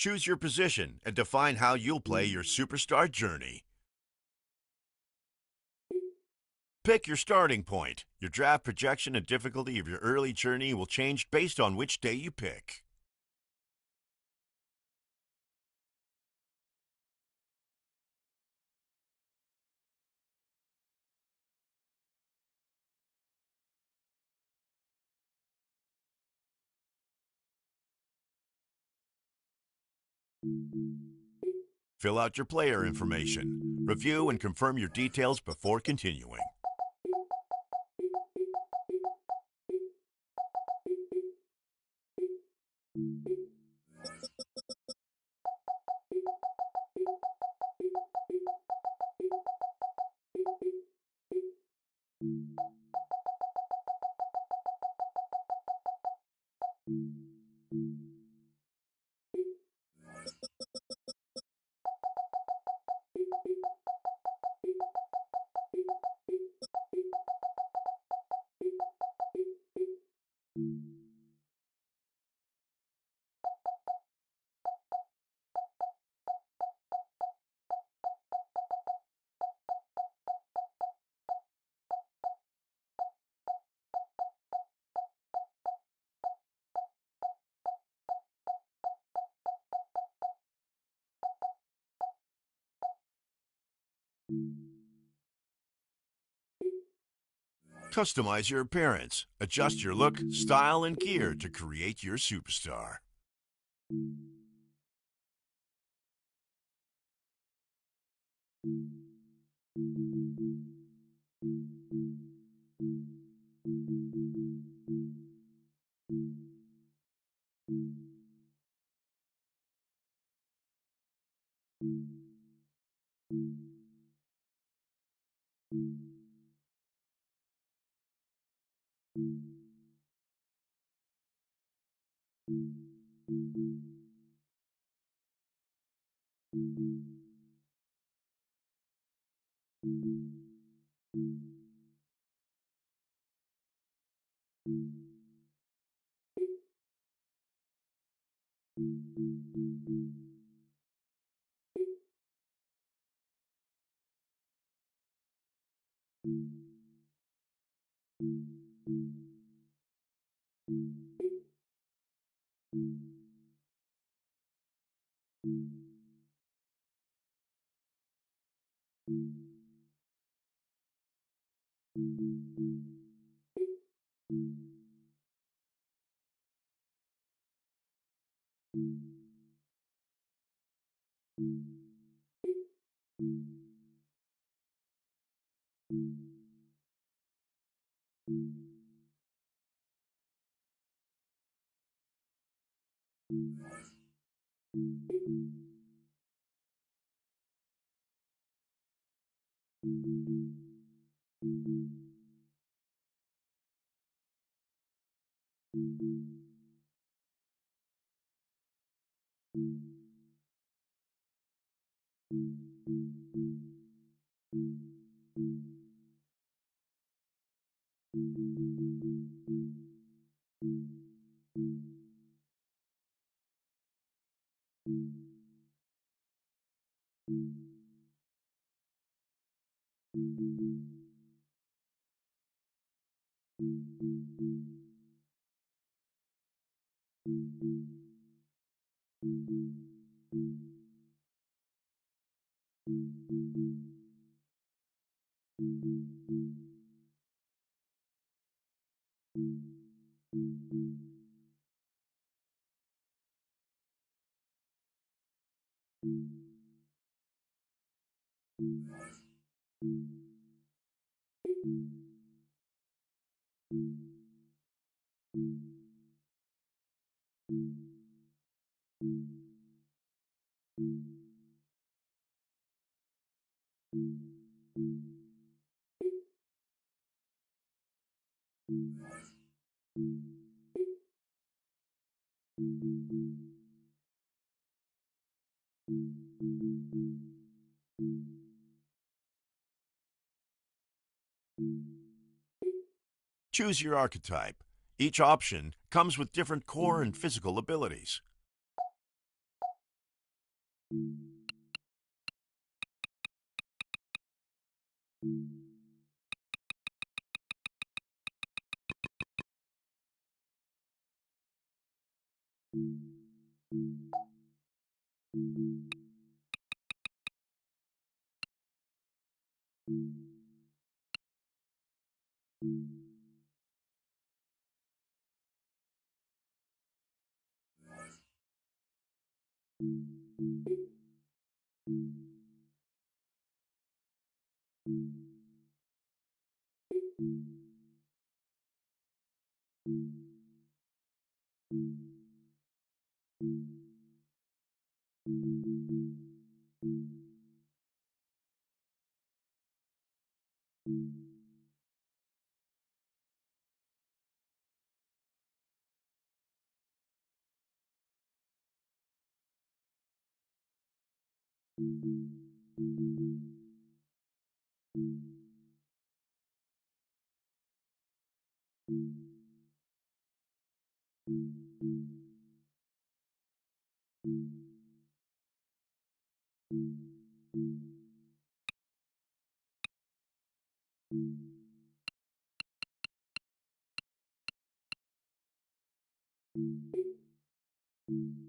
Choose your position and define how you'll play your superstar journey. Pick your starting point. Your draft projection and difficulty of your early journey will change based on which day you pick. Fill out your player information. Review and confirm your details before continuing. Customize your appearance. Adjust your look, style, and gear to create your superstar. Choose your archetype. Each option comes with different core and physical abilities.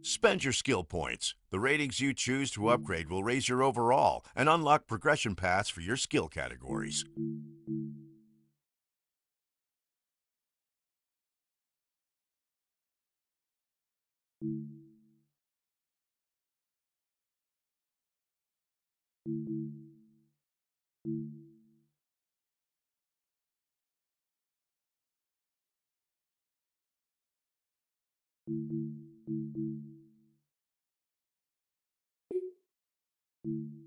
Spend your skill points. The ratings you choose to upgrade will raise your overall and unlock progression paths for your skill categories.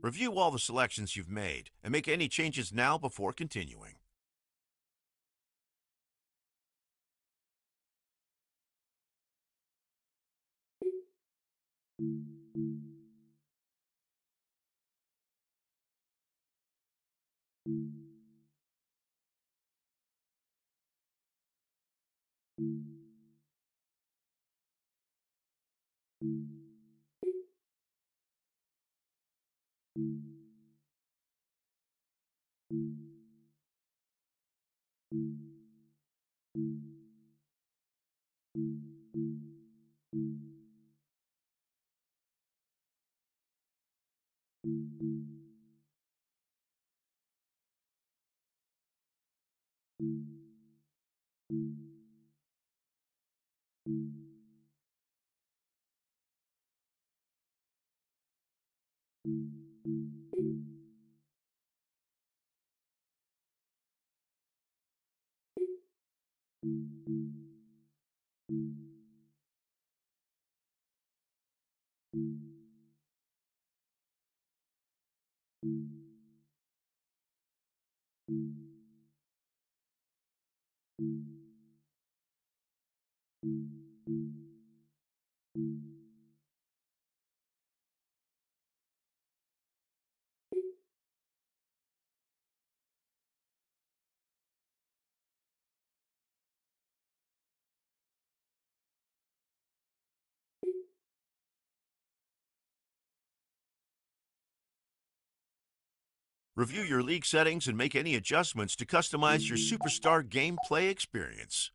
Review all the selections you've made and make any changes now before continuing. Review your league settings and make any adjustments to customize your superstar gameplay experience.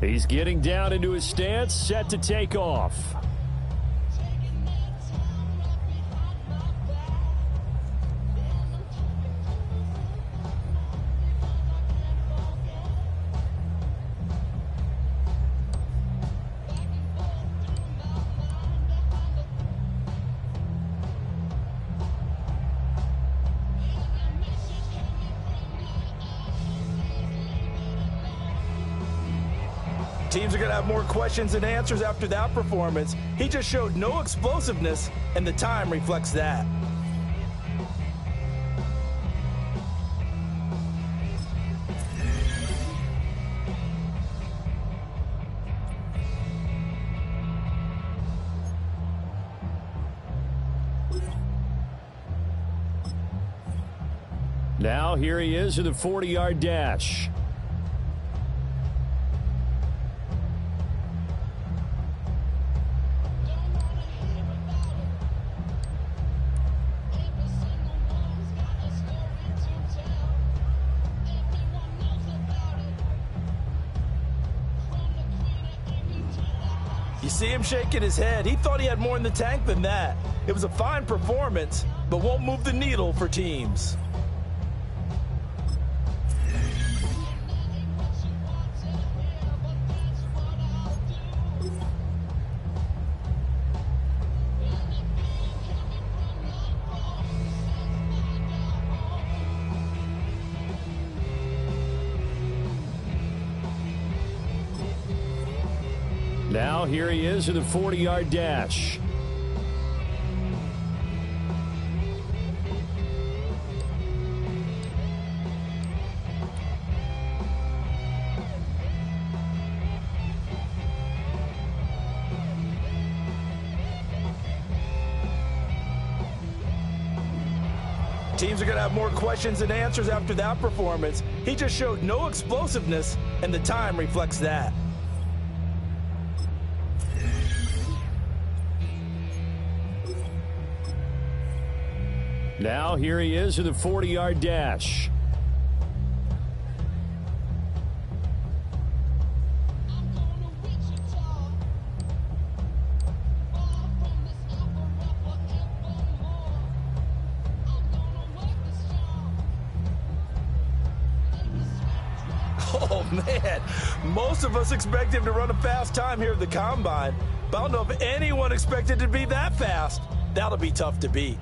He's getting down into his stance, set to take off. Teams are going to have more questions than answers after that performance. He just showed no explosiveness, and the time reflects that. Now here he is in the 40-yard dash. You see him shaking his head. He thought he had more in the tank than that. It was a fine performance, but won't move the needle for teams. Now here he is in the 40-yard dash. Teams are going to have more questions than answers after that performance. He just showed no explosiveness, and the time reflects that. Now here he is in the 40-yard dash. Oh, man. Most of us expect him to run a fast time here at the Combine, but I don't know if anyone expected to be that fast. That'll be tough to beat.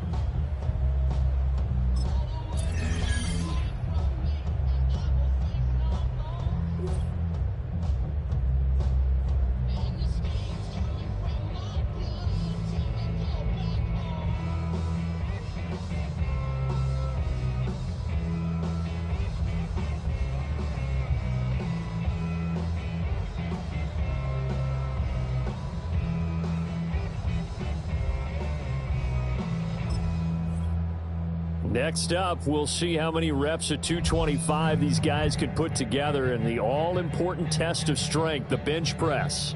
Next up, we'll see how many reps at 225 these guys could put together in the all-important test of strength, the bench press.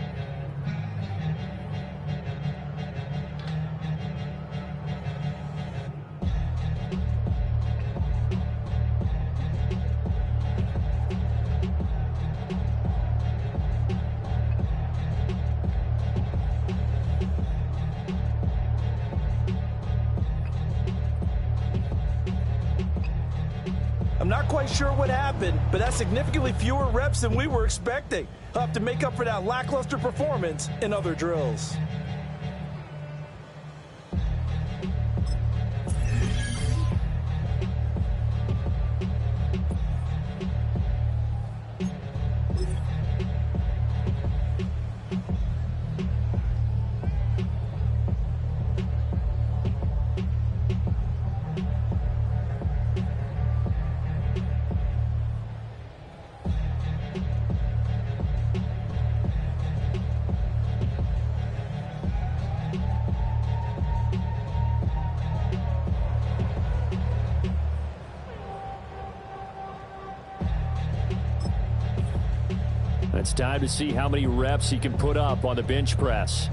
I'm not quite sure what happened, but that's significantly fewer reps than we were expecting. He'll have to make up for that lackluster performance in other drills. It's time to see how many reps he can put up on the bench press.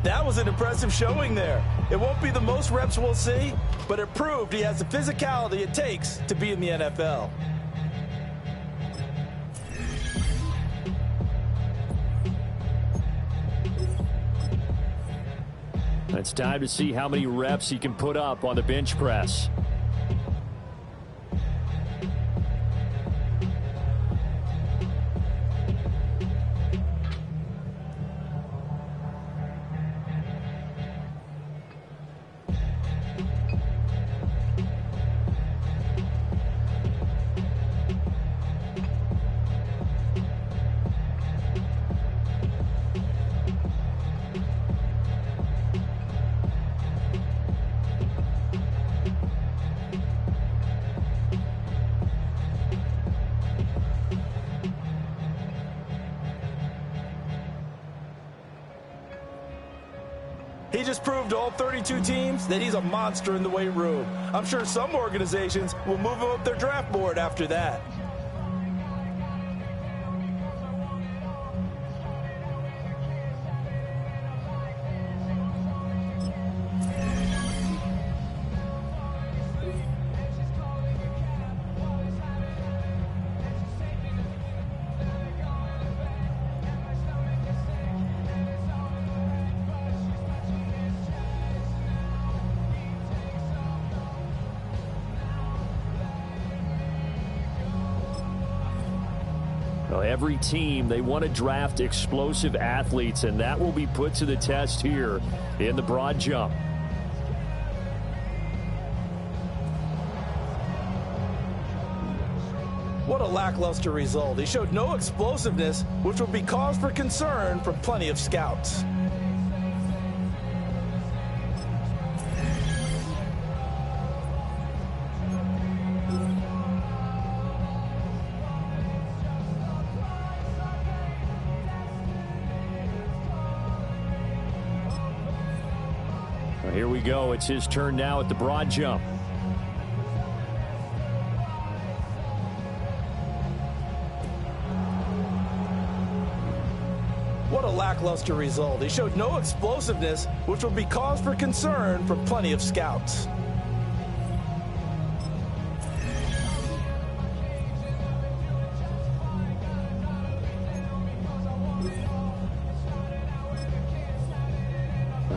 That was an impressive showing there. It won't be the most reps we'll see, but it proved he has the physicality it takes to be in the NFL. It's time to see how many reps he can put up on the bench press. He just proved to all 32 teams that he's a monster in the weight room. I'm sure some organizations will move him up their draft board after that. Every team, they want to draft explosive athletes, and that will be put to the test here in the broad jump. What a lackluster result. He showed no explosiveness, which would be cause for concern from plenty of scouts. Here we go. It's his turn now at the broad jump. What a lackluster result. He showed no explosiveness, which would be cause for concern from plenty of scouts.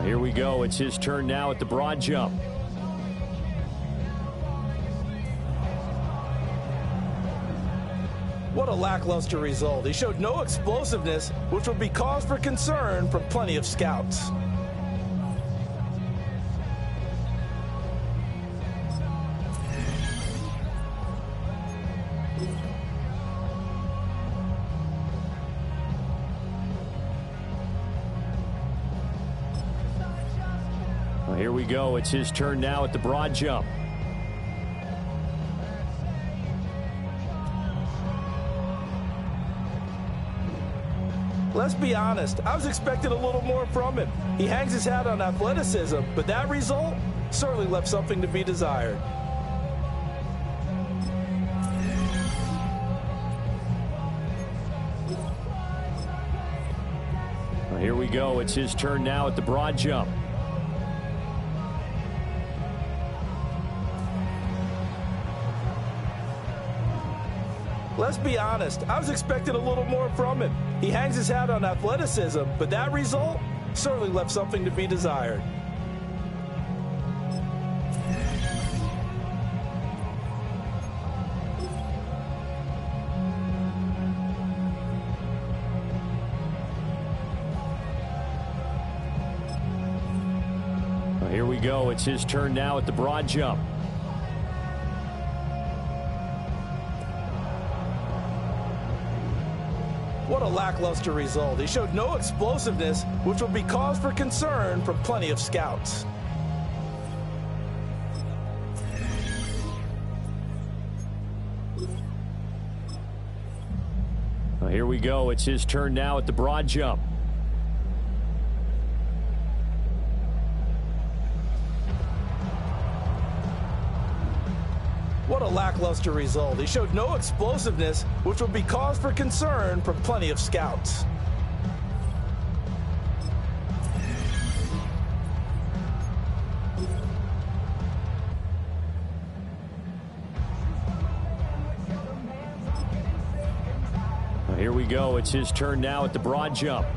Here we go. It's his turn now at the broad jump. What a lackluster result. He showed no explosiveness, which would be cause for concern from plenty of scouts. Here we go. It's his turn now at the broad jump. Let's be honest, I was expecting a little more from him. He hangs his hat on athleticism, but that result certainly left something to be desired. Here we go. It's his turn now at the broad jump. Let's be honest, I was expecting a little more from him. He hangs his hat on athleticism, but that result certainly left something to be desired. Here we go. It's his turn now at the broad jump. What a lackluster result. He showed no explosiveness, which would be cause for concern from plenty of scouts. Here we go. It's his turn now at the broad jump. What a lackluster result. He showed no explosiveness, which would be cause for concern from plenty of scouts. Here we go. It's his turn now at the broad jump.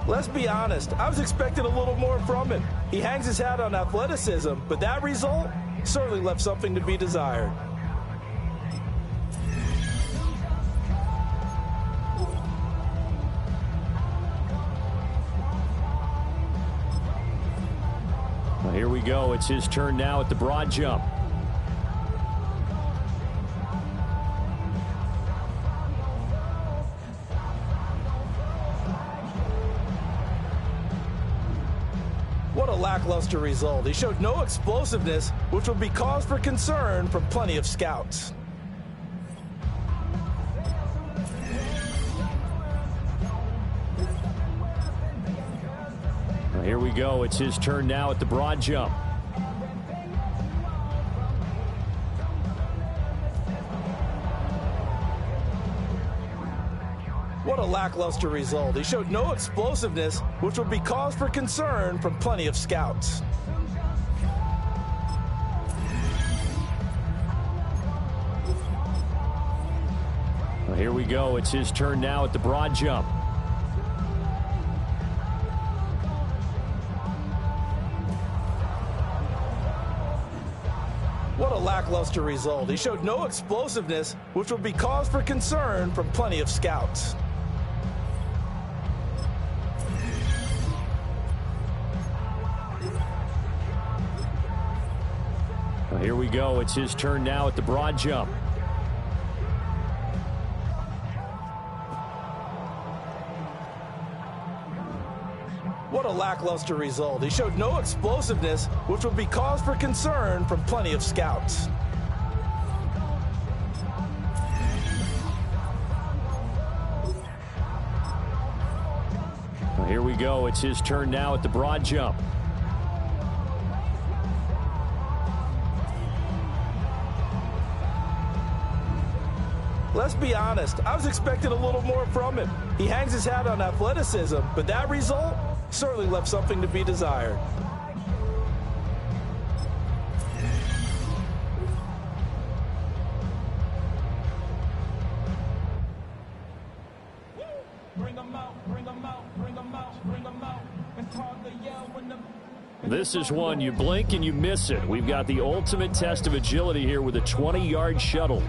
Let's be honest, I was expecting a little more from him. He hangs his hat on athleticism, but that result certainly left something to be desired. Here we go. It's his turn now at the broad jump. What a lackluster result. He showed no explosiveness, which would be cause for concern from plenty of scouts. Here we go. It's his turn now at the broad jump. What a lackluster result. He showed no explosiveness, which would be cause for concern from plenty of scouts. Here we go. It's his turn now at the broad jump. What a lackluster result. He showed no explosiveness, which would be cause for concern from plenty of scouts. Here we go. It's his turn now at the broad jump. What a lackluster result. He showed no explosiveness, which would be cause for concern from plenty of scouts. Here we go. It's his turn now at the broad jump. Let's be honest, I was expecting a little more from him. He hangs his hat on athleticism, but that result certainly left something to be desired. This is one you blink and you miss it. We've got the ultimate test of agility here with a 20-yard shuttle.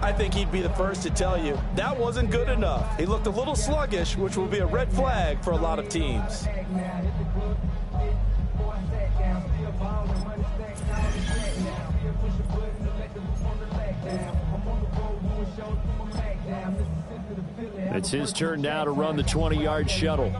I think he'd be the first to tell you that wasn't good enough. He looked a little sluggish, which will be a red flag for a lot of teams. It's his turn now to run the 20-yard shuttle.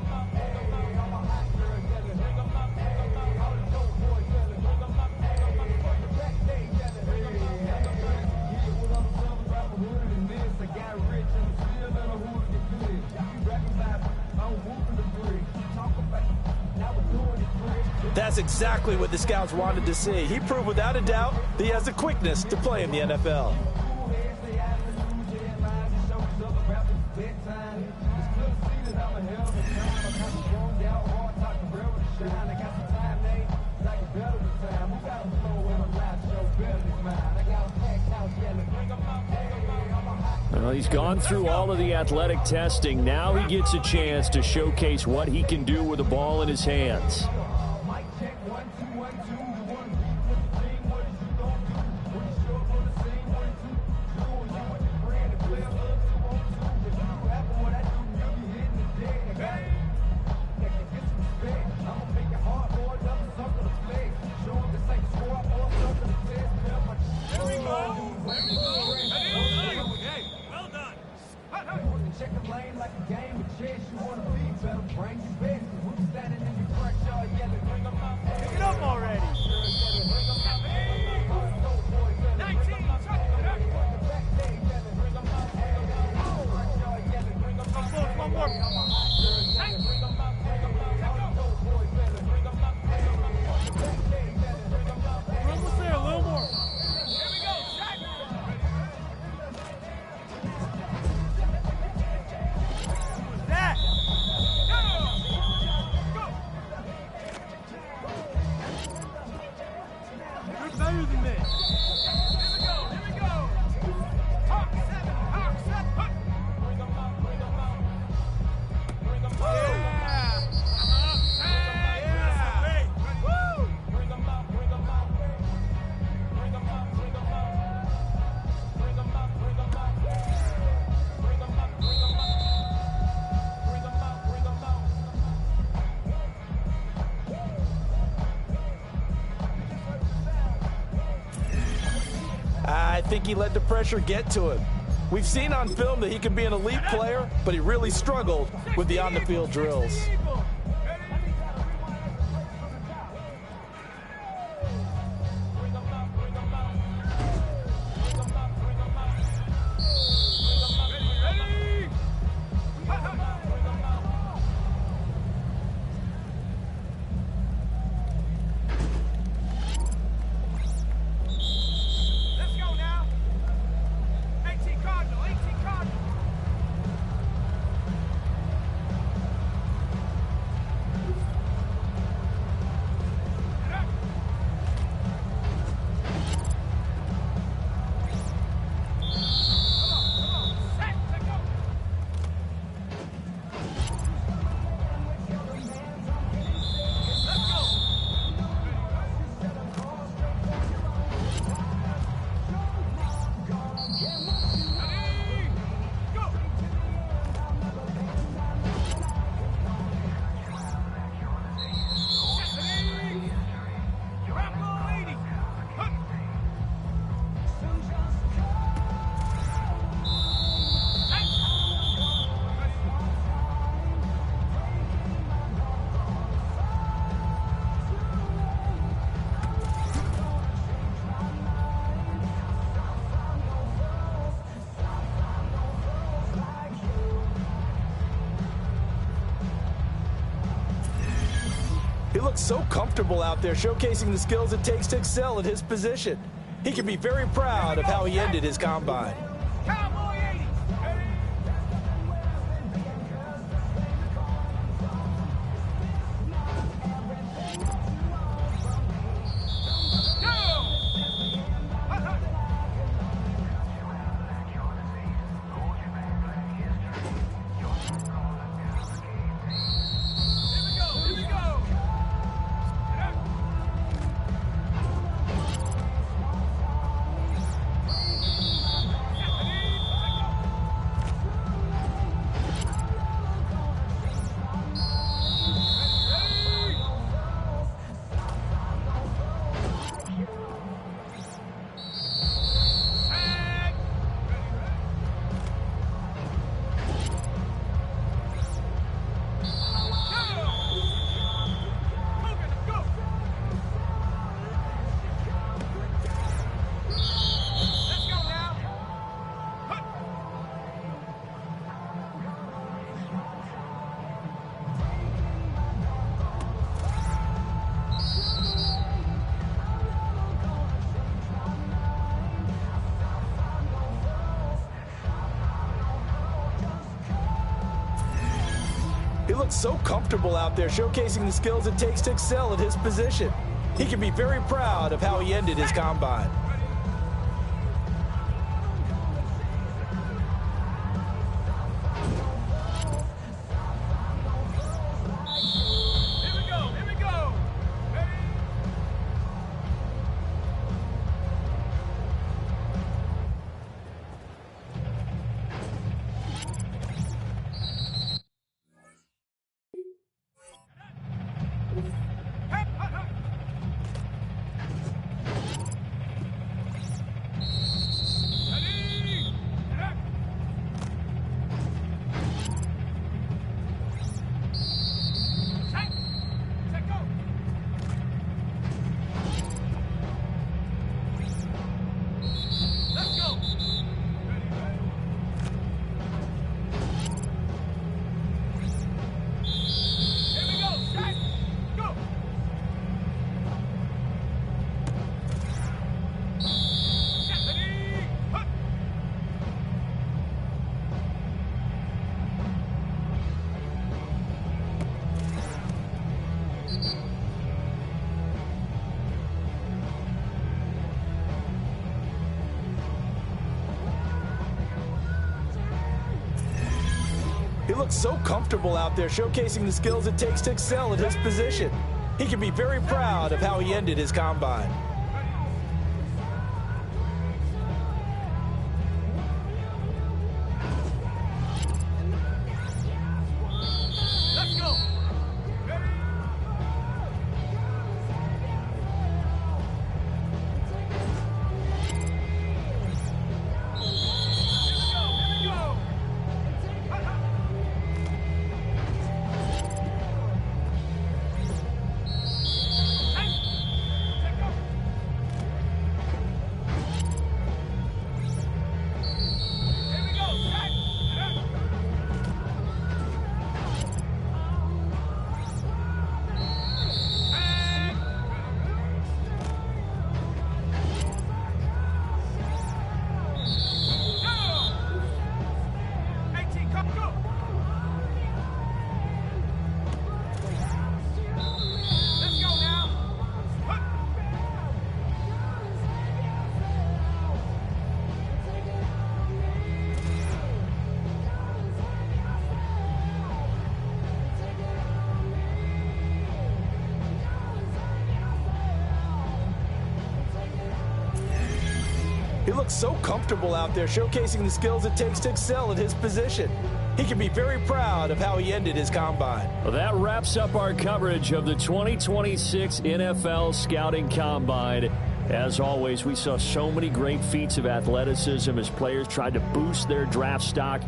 That's exactly what the scouts wanted to see. He proved without a doubt that he has the quickness to play in the NFL. Well, he's gone through all of the athletic testing. Now he gets a chance to showcase what he can do with the ball in his hands. better than this. Here we go, here we go. Hawk 7, Hawk 7. Bring them up, bring them up. Bring them up. Yeah. Yeah. Woo. Bring them up, bring them up. Bring them up, bring them up. Bring them up, bring them up. Bring them up, bring them up. Bring them up, bring them up. I think he let the pressure get to him. We've seen on film that he can be an elite player, but he really struggled with the on-the-field drills. He looks so comfortable out there, showcasing the skills it takes to excel at his position. He can be very proud of how he ended his combine. Cowboy 80. He looks so comfortable out there, showcasing the skills it takes to excel at his position. He can be very proud of how he ended his combine. looks so comfortable out there, showcasing the skills it takes to excel at his position. He can be very proud of how he ended his combine. He looks so comfortable out there, showcasing the skills it takes to excel at his position. He can be very proud of how he ended his combine. Well, that wraps up our coverage of the 2026 NFL Scouting Combine. As always, we saw so many great feats of athleticism as players tried to boost their draft stock.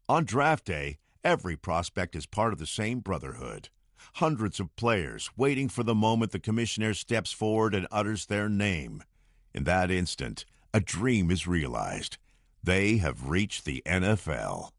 On draft day, every prospect is part of the same brotherhood. Hundreds of players waiting for the moment the commissioner steps forward and utters their name. In that instant, a dream is realized. They have reached the NFL.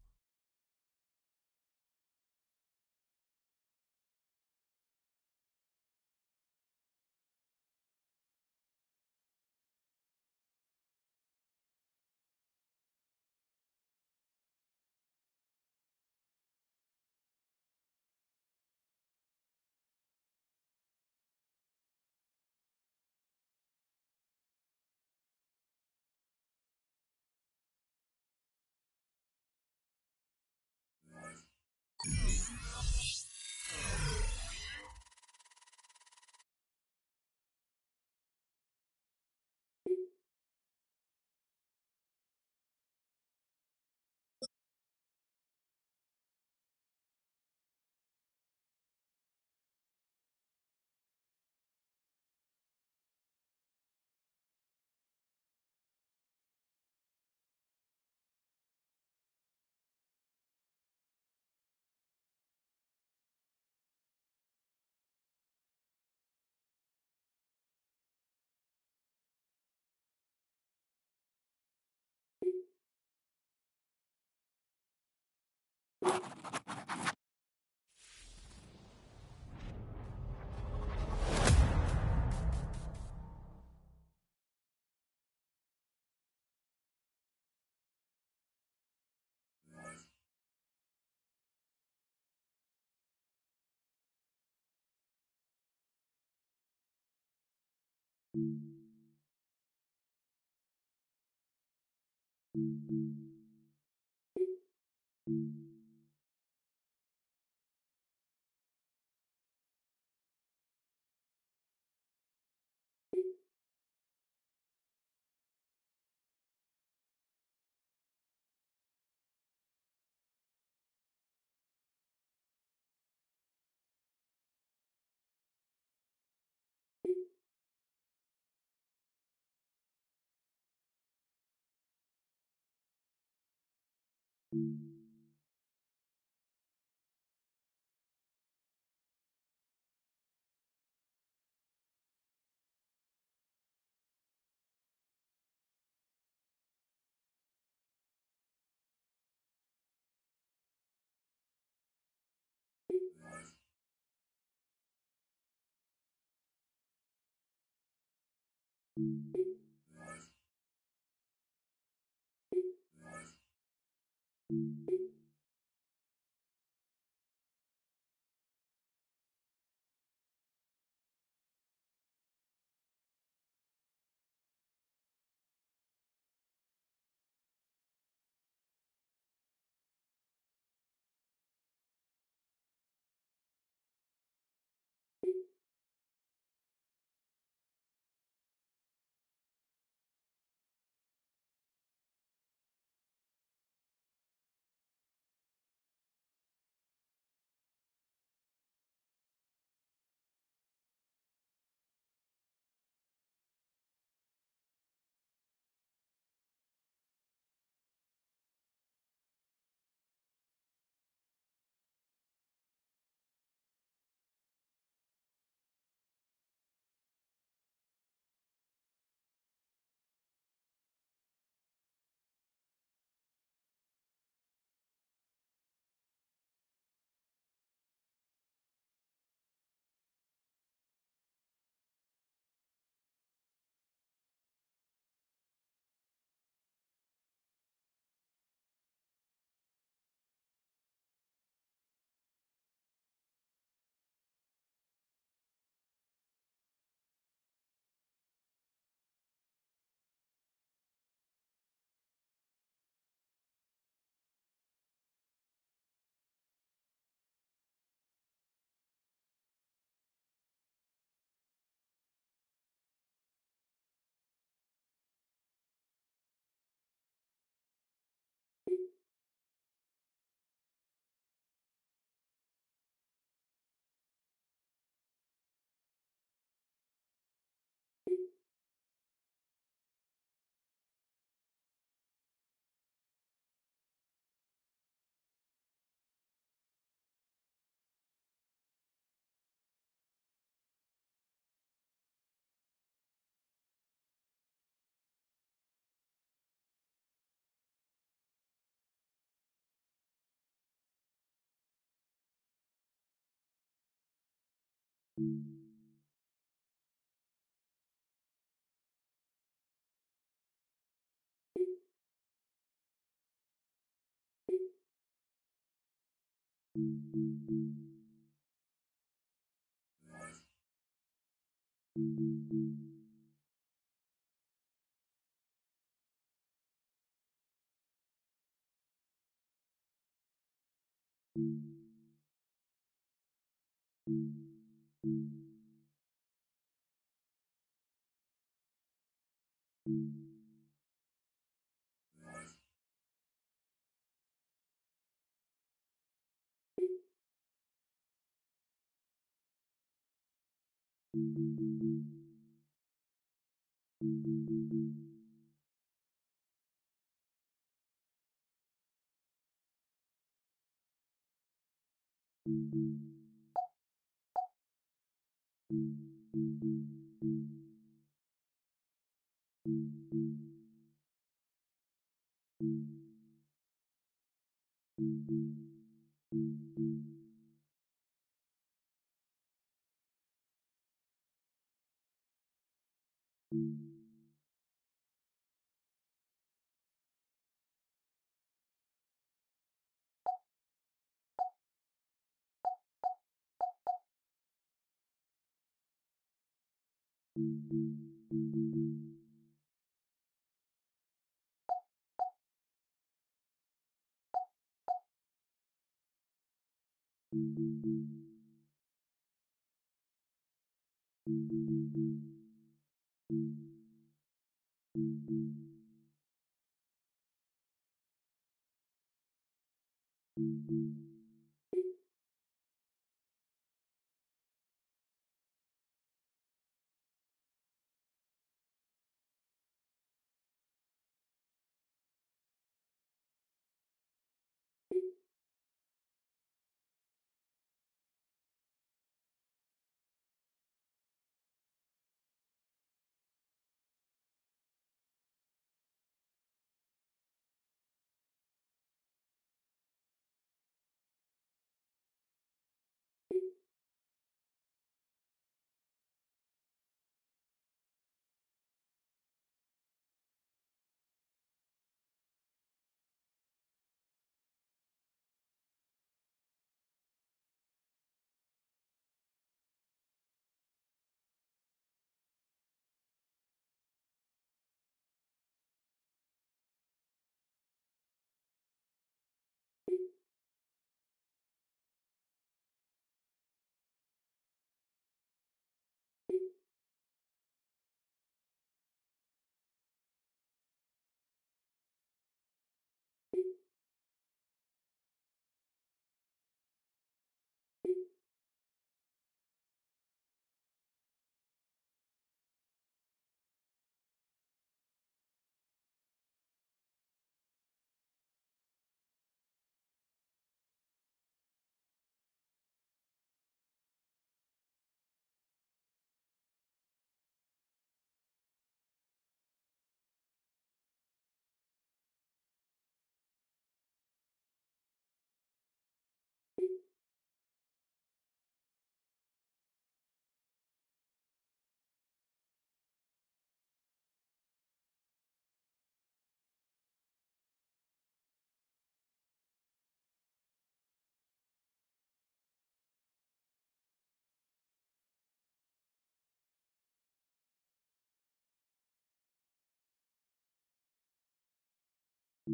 That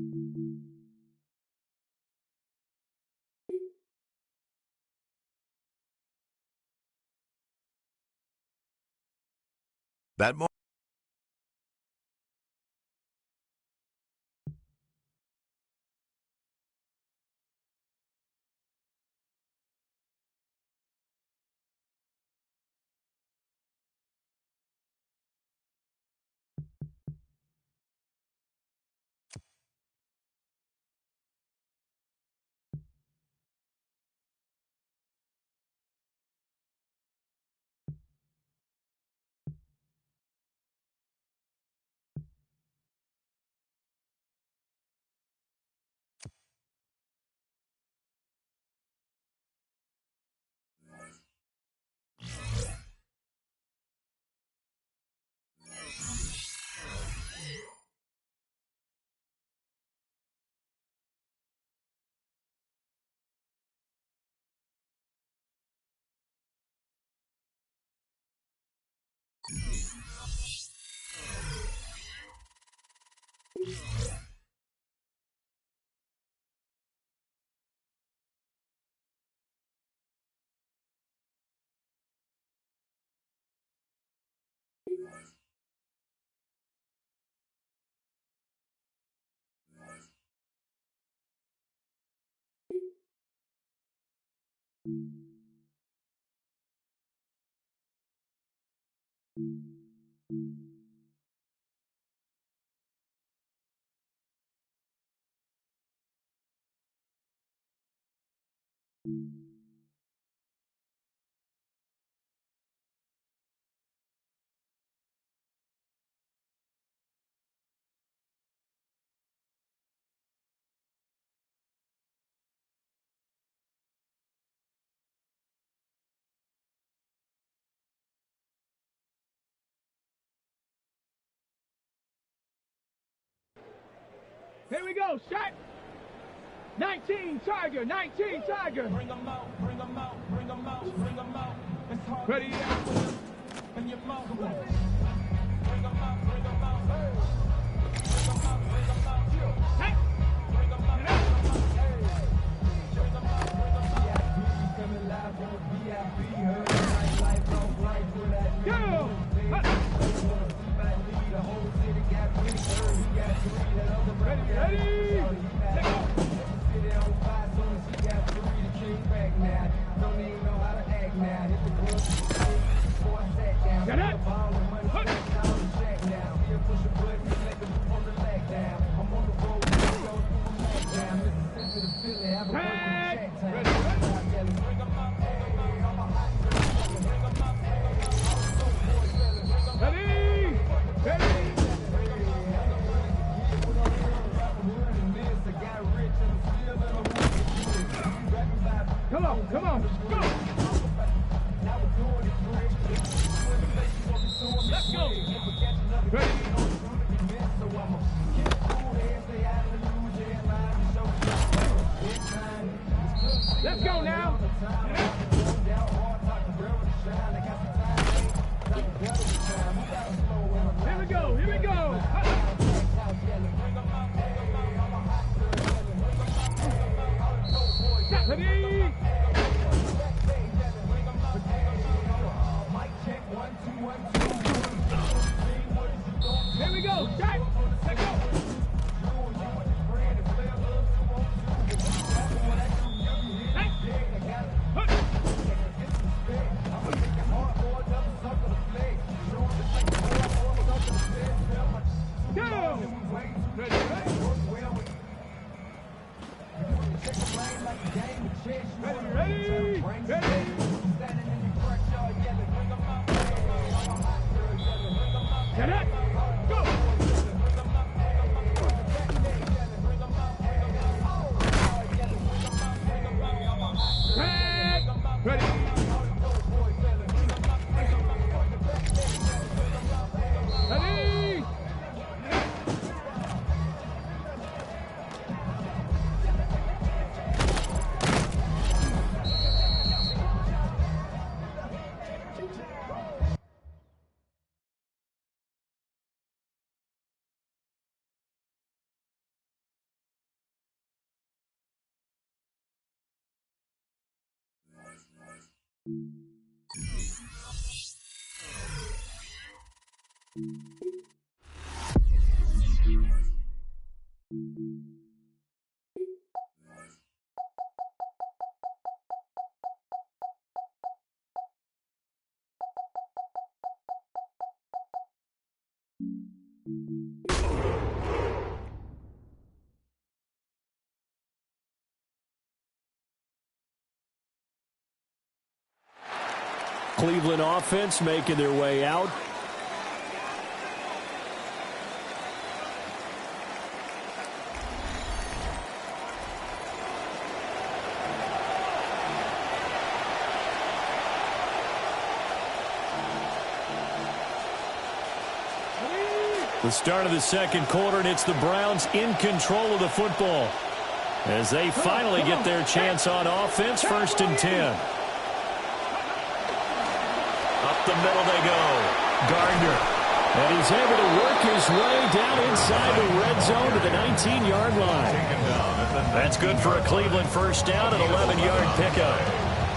moment. Here we go, shot. 19 Tiger, 19 Tiger. Bring 'em out, bring 'em out, bring 'em out, bring 'em out. It's hard Ready? to in your mouth. Bring 'em out, bring 'em out. Bring 'em out, bring 'em out. Hey. Bring 'em out, bring 'em out. Bring 'em out, bring 'em out. Coming live from the VIP, heard life on life for that Go. the whole city got me, heard he got three, that other brother got Ready? Let go. city on fire, soon as he got three, the king back now. Don't even know how to act now. Hit the club, before I sat down. Get up. Ball with money, Huh. stacked down the shack now. Here push a button, make the move on the leg down. I'm on the road, go through a lag down. Mississippi to Philly, have a word with Hey. Shack Town. Ready, ready. Bring 'em out, hey, I'm a hot Ready? Ready? Come on, come on, go! Let's go! Ready? Let's go now! Here we go, here we go! Ready? Here we go, shot! Let's go! Hey! Huh. Go! Ready, ready? Ready, ready? Ready? Get it! Go! Set! Ready? Cleveland offense making their way out. The start of the second quarter, and it's the Browns in control of the football as they finally get their chance on offense. 1st and 10. Up the middle they go. Gardner. And he's able to work his way down inside the red zone to the 19-yard line. That's good for a Cleveland first down, an 11-yard pickup.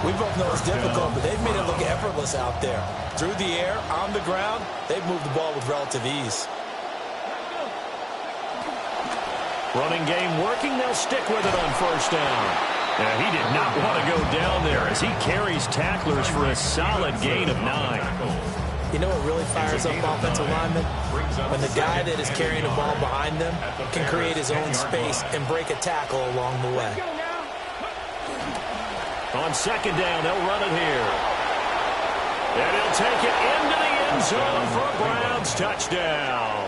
We both know it's difficult, but they've made it look effortless out there. Through the air, on the ground, they've moved the ball with relative ease. Running game working. They'll stick with it on 1st down. He did not want to go down there as he carries tacklers for a solid gain of 9. You know what really fires up offensive linemen? When the guy that is carrying the ball behind them can create his own space and break a tackle along the way. On 2nd down, they'll run it here. And he'll take it into the end zone for a Browns touchdown.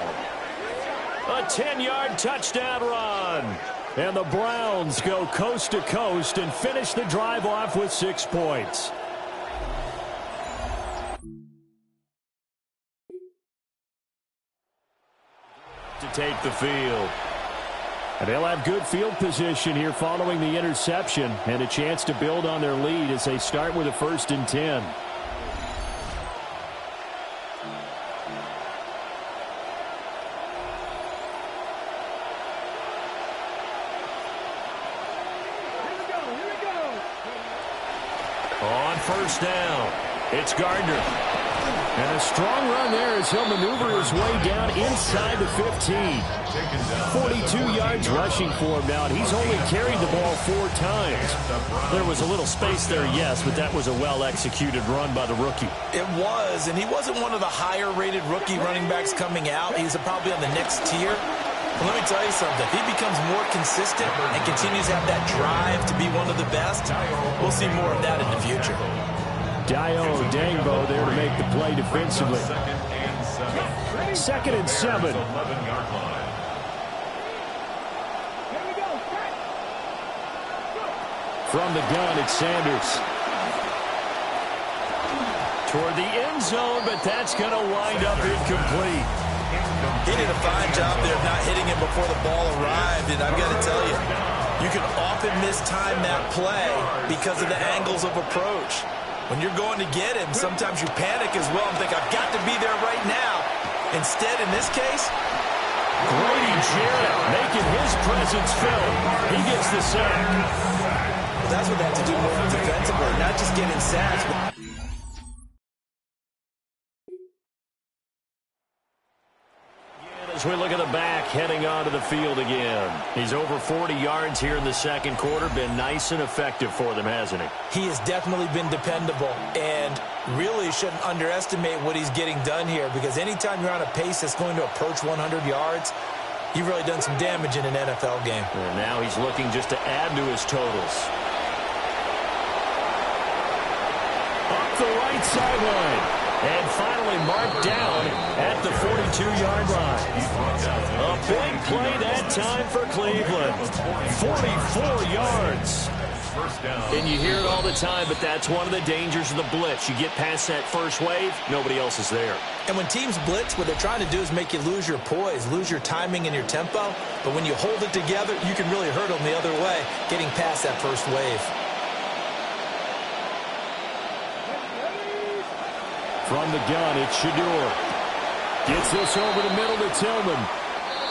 A 10-yard touchdown run. And the Browns go coast to coast and finish the drive off with 6 points. To take the field. And they'll have good field position here following the interception and a chance to build on their lead as they start with a 1st and 10. On 1st down, it's Gardner. And a strong run there as he'll maneuver his way down inside the 15. 42 yards rushing for him now, and he's only carried the ball 4 times. There was a little space there, yes, but that was a well-executed run by the rookie. It was, and he wasn't one of the higher-rated rookie running backs coming out. He's probably on the next tier. But let me tell you something. If he becomes more consistent and continues to have that drive to be one of the best, we'll see more of that in the future. Dio Dangbo there to make the play defensively. 2nd and 7. From the gun, it's Sanders. Toward the end zone, but that's going to wind up incomplete. He did a fine job there of not hitting him before the ball arrived, and I've got to tell you, you can often mistime that play because of the angles of approach. When you're going to get him, sometimes you panic as well and think, I've got to be there right now. Instead, in this case, Grady Jarrett making his presence felt. He gets the sack. That's what they have to do more defensively, not just getting sacks. As we look at the back, heading onto the field again. He's over 40 yards here in the second quarter. Been nice and effective for them, hasn't he? He has definitely been dependable, and really shouldn't underestimate what he's getting done here, because anytime you're on a pace that's going to approach 100 yards, you've really done some damage in an NFL game. And now he's looking just to add to his totals. Up the right sideline. And finally marked down at the 42-yard line. A big play that time for Cleveland. 44 yards. And you hear it all the time, but that's one of the dangers of the blitz. You get past that first wave, nobody else is there. And when teams blitz, what they're trying to do is make you lose your poise, lose your timing and your tempo. But when you hold it together, you can really hurt them the other way, getting past that first wave. From the gun, it's Shador. Gets this over the middle to Tillman.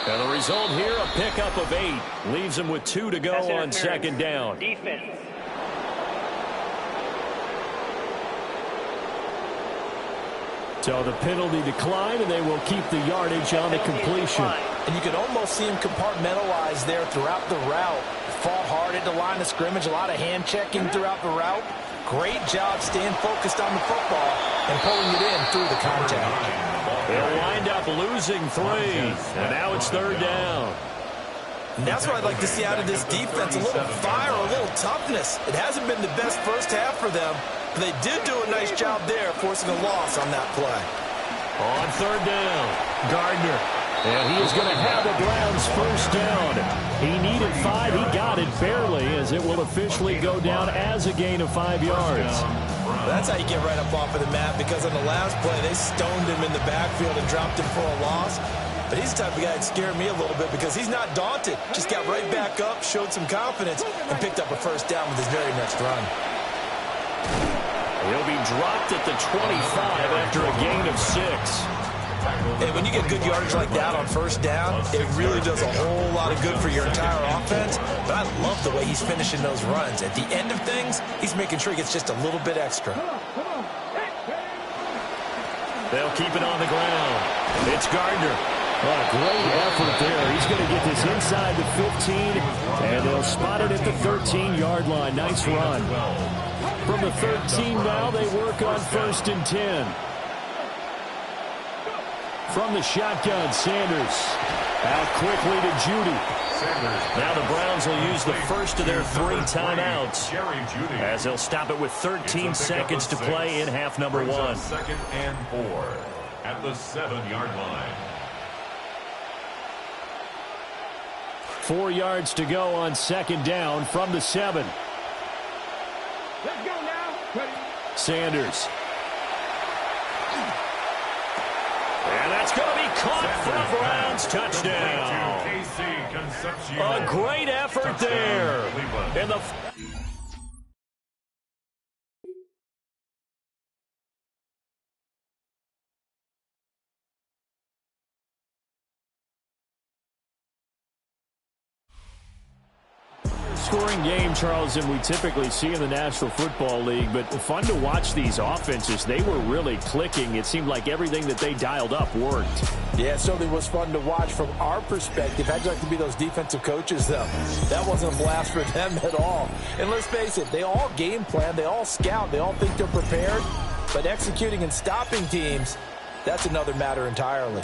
And the result here, a pickup of 8. Leaves him with 2 to go on 2nd down. Defense. So the penalty declined, and they will keep the yardage on the completion. And you can almost see him compartmentalize there throughout the route. Fought hard at the line of scrimmage, a lot of hand checking throughout the route. Great job staying focused on the football and pulling it in through the contact. They'll wind up losing 3, and now it's 3rd down. And that's what I'd like to see out of this defense, a little fire, a little toughness. It hasn't been the best first half for them, but they did do a nice job there forcing a loss on that play. On 3rd down, Gardner. And he is going to have the Browns first down. He needed 5. He got it barely, as it will officially go down as a gain of 5 yards. That's how you get right up off of the mat, because on the last play, they stoned him in the backfield and dropped him for a loss. But he's the type of guy that scared me a little bit because he's not daunted. Just got right back up, showed some confidence, and picked up a first down with his very next run. He'll be dropped at the 25 after a gain of 6. And when you get good yardage like that on first down, it really does a whole lot of good for your entire offense. But I love the way he's finishing those runs. At the end of things, he's making sure he gets just a little bit extra. They'll keep it on the ground. It's Gardner. Oh, great effort there. He's going to get this inside the 15, and they'll spot it at the 13-yard line. Nice run. From the 13 now, they work on 1st and 10. From the shotgun, Sanders. Out quickly to Judy. Now the Browns will use the first of their 3 timeouts, as they'll stop it with 13 seconds to play in half number 1. 2nd and 4 at the 7-yard line. 4 yards to go on 2nd down from the 7. Let's go now. Ready? Sanders. And that's going to be caught for a Browns touchdown. A great effort there. And the scoring game, Charles, than we typically see in the National Football League, but fun to watch these offenses. They were really clicking. It seemed like everything that they dialed up worked. Yeah, it certainly was fun to watch from our perspective. How'd you like to be those defensive coaches, though? That wasn't a blast for them at all. And let's face it, they all game plan, they all scout, they all think they're prepared, but executing and stopping teams, that's another matter entirely.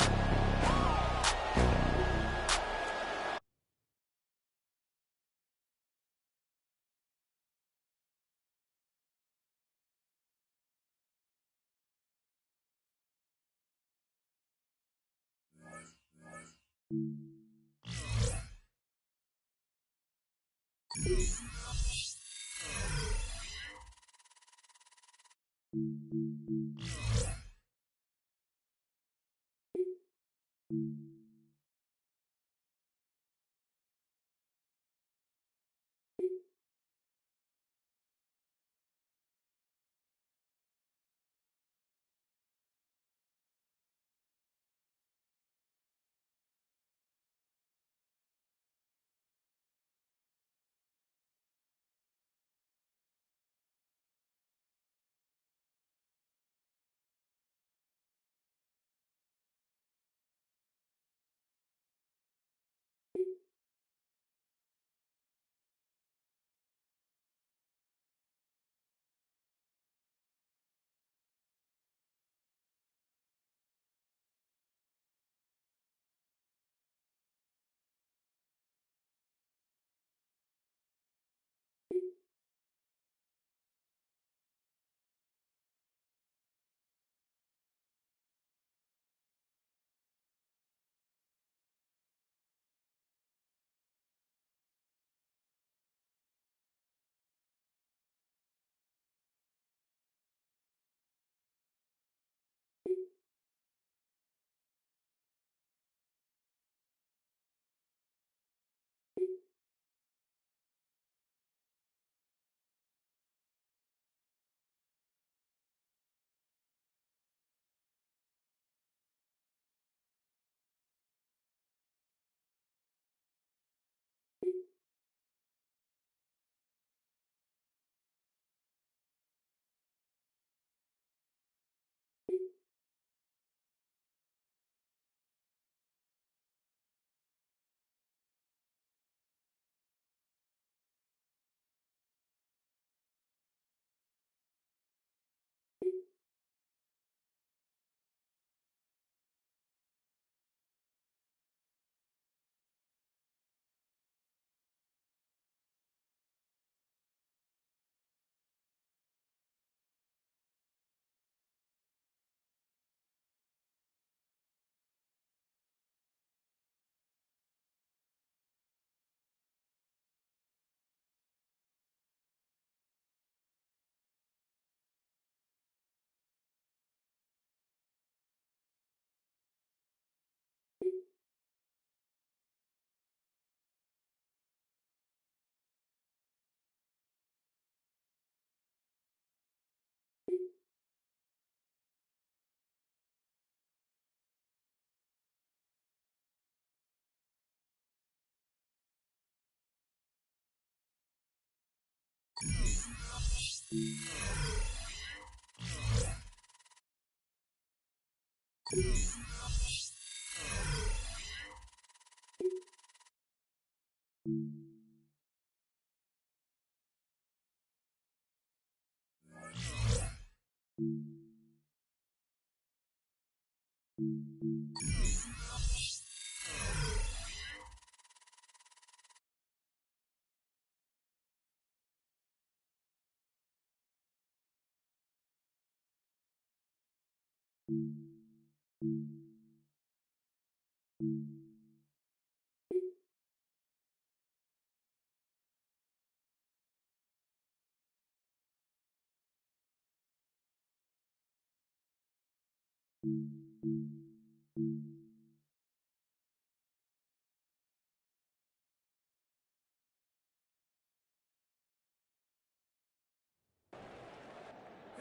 Here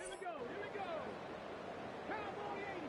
we go, here we go. Cowboy 80.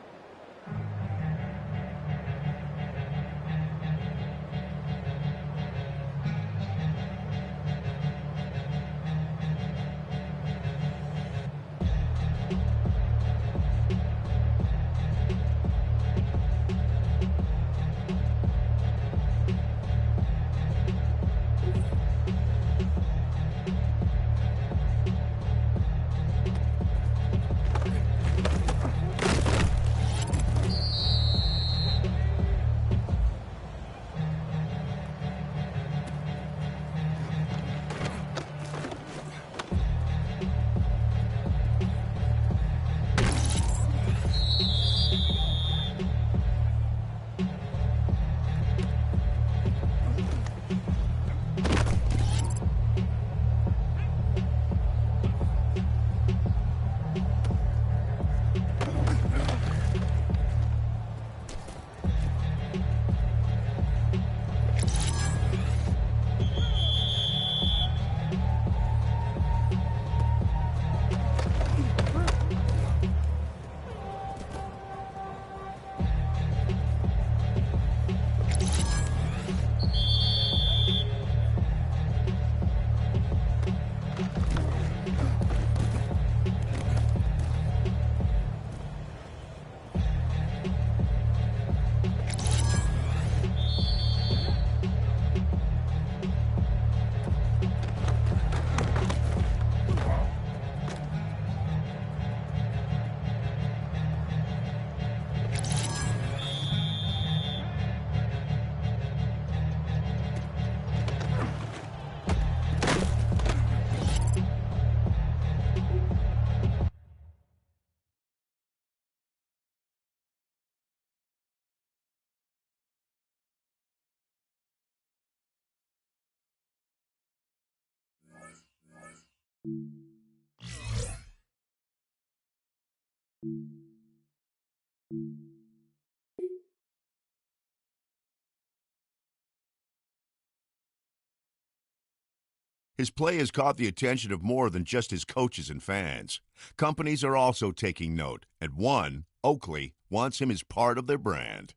His play has caught the attention of more than just his coaches and fans. Companies are also taking note, and one, Oakley, wants him as part of their brand.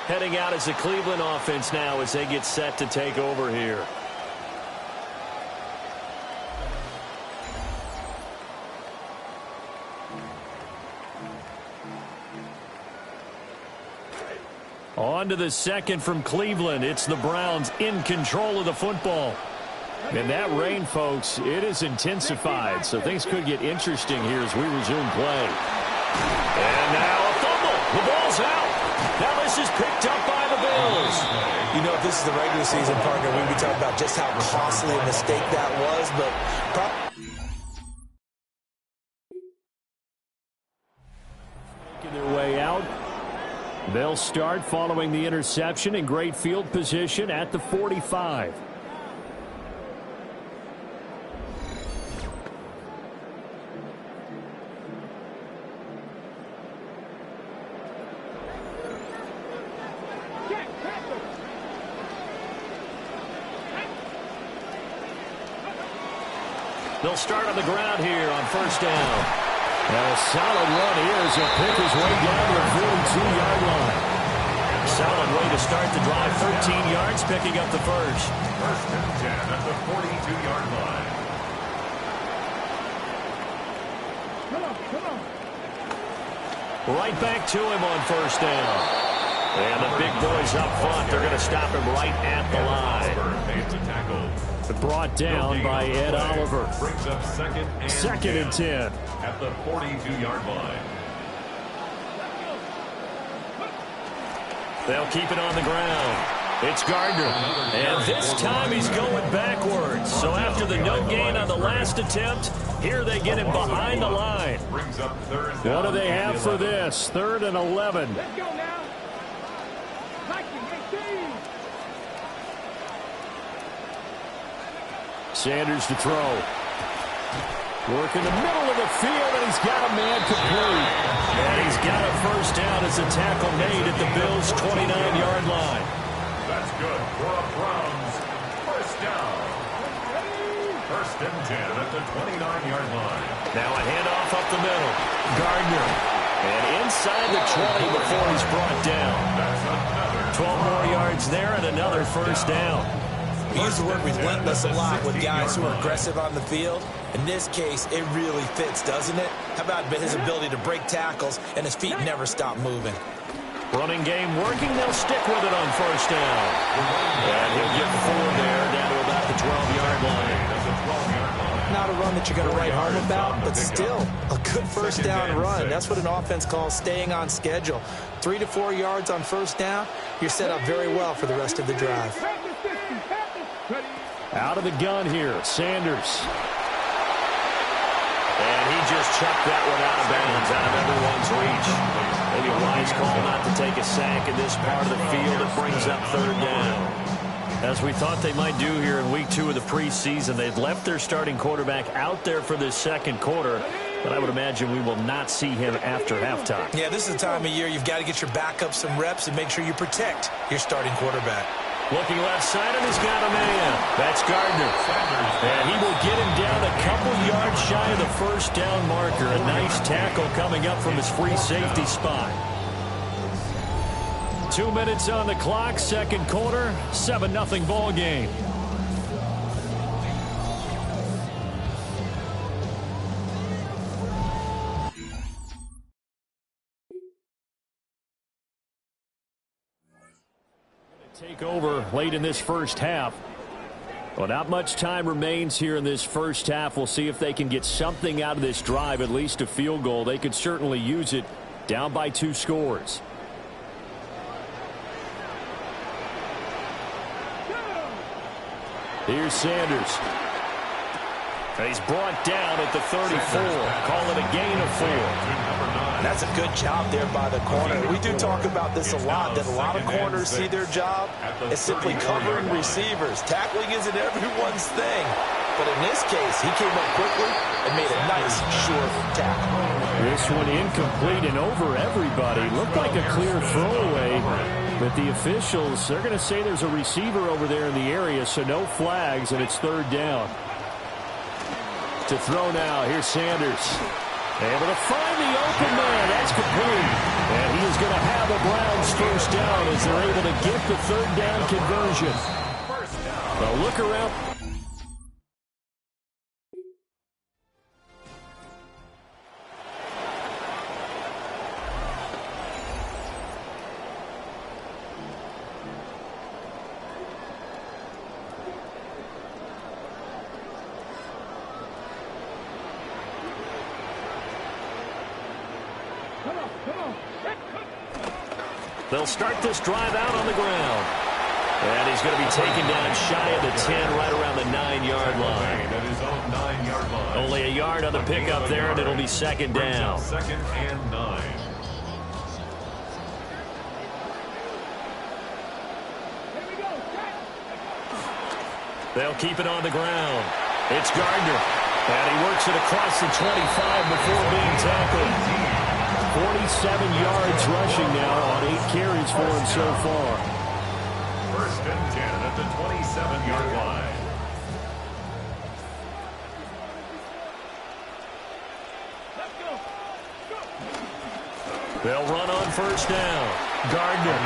Heading out as the Cleveland offense now as they get set to take over here. On to the second from Cleveland. It's the Browns in control of the football. And that rain, folks, it has intensified, so things could get interesting here as we resume play. And now a fumble. The ball's out. Now this is picked up by the Bills. You know, if this is the regular season, partner, we'd be talking about just how costly a mistake that was, but making their way out. They'll start following the interception in great field position at the 45. They'll start on the ground here on first down. And a solid run here as he'll pick his way down to the 42-yard line. Solid way to start the drive. 13 yards, picking up the first. First and 10 at the 42-yard line. Right back to him on first down. And the big boys up front, they're going to stop him right at the line. Made the tackle. Brought down by Ed Oliver. Brings up second and 10. At the 42-yard line. They'll keep it on the ground. It's Gardner. And this time he's going backwards. So after the no gain on the last attempt, here they get him behind the line. Brings up third down. What do they have for this? 3rd and 11. Let's go now. 19-18. Sanders to throw. Work in the middle of the field, and he's got a man complete. And he's got a first down as a tackle made at the Bills' 29-yard line. That's good for a Browns first down. First and 10 at the 29-yard line. Now a handoff up the middle. Gardner. And inside the 20 before he's brought down. That's another 12 more yards there and another first down. we use the word relentless a lot with guys who are aggressive on the field. In this case, it really fits, doesn't it? How about his ability to break tackles and his feet never stop moving? Running game working. They'll stick with it on first down. And he'll get 4 there down to about the 12-yard line. Not a run that you're going to write home about, but still a good first down run. That's what an offense calls staying on schedule. 3 to 4 yards on first down, you're set up very well for the rest of the drive. Out of the gun here, Sanders. And he just chucked that one out of bounds, out of everyone's reach. Maybe a wise call not to take a sack in this part of the field. It brings up 3rd down. As we thought they might do here in week 2 of the preseason, they've left their starting quarterback out there for this second quarter. But I would imagine we will not see him after halftime. Yeah, this is the time of year you've got to get your backup some reps and make sure you protect your starting quarterback. Looking left side, and he's got a man. That's Gardner. And he will get him down a couple yards shy of the first down marker. A nice tackle coming up from his free safety spot. 2 minutes on the clock, second quarter, 7-0 ball game. Take over late in this first half. Well, not much time remains here in this first half. We'll see if they can get something out of this drive, at least a field goal. They could certainly use it, down by 2 scores. Here's Sanders. And he's brought down at the 34. Call it a gain of 4. That's a good job there by the corner. We do talk about this a lot, that a lot of corners see their job as simply covering receivers. Tackling isn't everyone's thing. But in this case, he came up quickly and made a nice, short tackle. This one incomplete and over everybody. Looked like a clear throwaway. But the officials, they're going to say there's a receiver over there in the area, so no flags, and it's 3rd down. To throw now, here's Sanders. Able to find the open man. That's complete. And he is going to have the Browns first down as they're able to get the 3rd down conversion. Now look around. They'll start this drive out on the ground. is going to be taken down shy of the 10, right around the 9-yard line. At his own 9-yard line. Only a yard on the pickup there, and it'll be second down. Second and 9. They'll keep it on the ground. It's Gardner. And he works it across the 25 before being tackled. 47 yards rushing now on 8 carries for him so far. First and 10 at the 27-yard line. They'll run on first down. Gardner.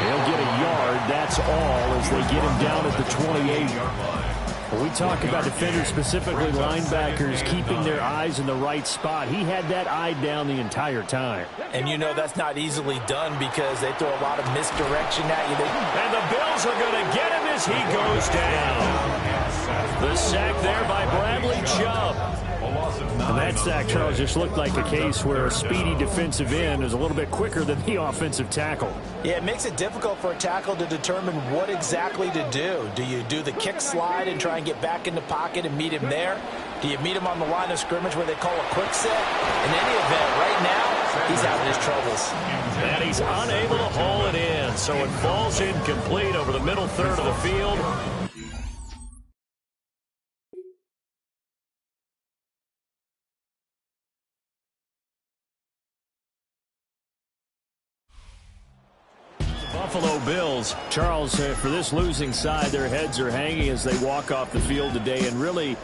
He'll get a yard. That's all as they get him down at the 28-yard line. When we talk about defenders, specifically linebackers, keeping their eyes in the right spot, he had that eye down the entire time. And you know that's not easily done because they throw a lot of misdirection at you. And the Bills are going to get him as he goes down. The sack there by Bradley Chubb. And that sack, Charles, just looked like a case where a speedy defensive end is a little bit quicker than the offensive tackle. Yeah, it makes it difficult for a tackle to determine what exactly to do. Do you do the kick slide and try and get back in the pocket and meet him there? Do you meet him on the line of scrimmage where they call a quick set? In any event, right now, he's having his troubles. And he's unable to haul it in, so it falls incomplete over the middle third of the field. Buffalo Bills, Charles, for this losing side, their heads are hanging as they walk off the field today, and really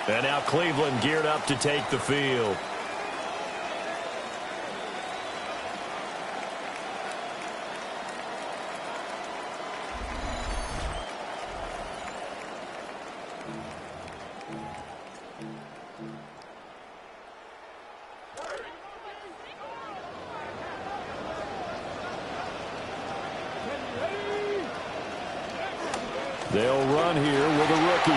And now Cleveland geared up to take the field. They'll run here with a rookie.